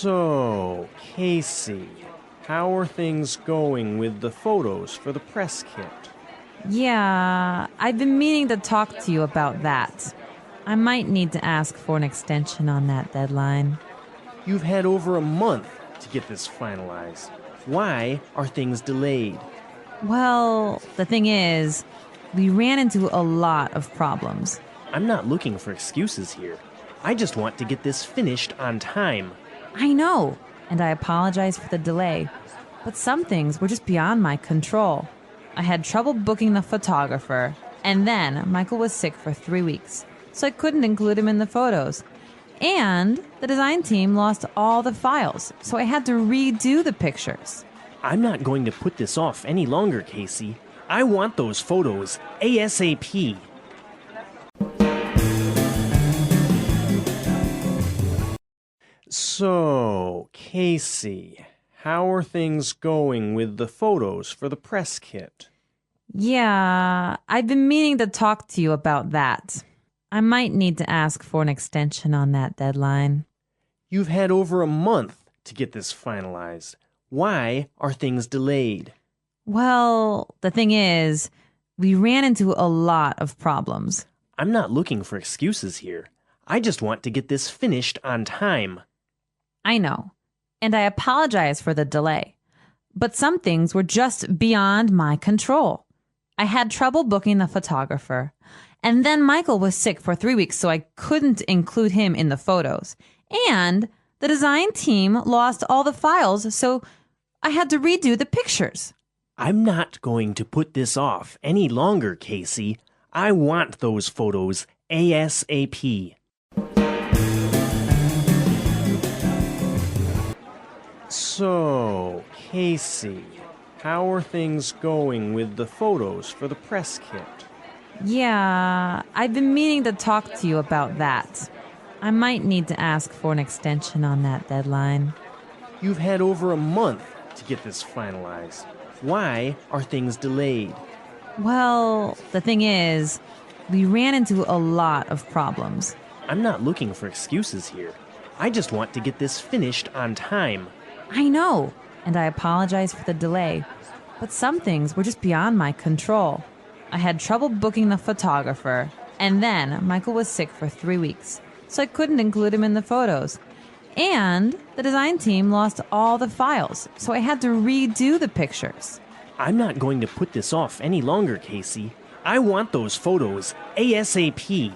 So, Casey, how are things going with the photos for the press kit? Yeah, I've been meaning to talk to you about that. I might need to ask for an extension on that deadline. You've had over a month to get this finalized. Why are things delayed? Well, the thing is, we ran into a lot of problems. I'm not looking for excuses here. I just want to get this finished on time. I know, and I apologize for the delay, but some things were just beyond my control. I had trouble booking the photographer, and then Michael was sick for 3 weeks, so I couldn't include him in the photos. And the design team lost all the files, so I had to redo the pictures. I'm not going to put this off any longer, Casey. I want those photos ASAP. So, Casey, how are things going with the photos for the press kit? Yeah, I've been meaning to talk to you about that. I might need to ask for an extension on that deadline. You've had over a month to get this finalized. Why are things delayed? Well, the thing is, we ran into a lot of problems. I'm not looking for excuses here. I just want to get this finished on time. I know, and I apologize for the delay. But some things were just beyond my control. I had trouble booking the photographer, and then Michael was sick for 3 weeks, so I couldn't include him in the photos. And the design team lost all the files, so I had to redo the pictures. I'm not going to put this off any longer, Casey. I want those photos ASAP. So, Casey, how are things going with the photos for the press kit? Yeah, I've been meaning to talk to you about that. I might need to ask for an extension on that deadline. You've had over a month to get this finalized. Why are things delayed? Well, the thing is, we ran into a lot of problems. I'm not looking for excuses here. I just want to get this finished on time. I know, and I apologize for the delay, but some things were just beyond my control. I had trouble booking the photographer, and then Michael was sick for 3 weeks, so I couldn't include him in the photos. And the design team lost all the files, so I had to redo the pictures. I'm not going to put this off any longer, Casey. I want those photos ASAP.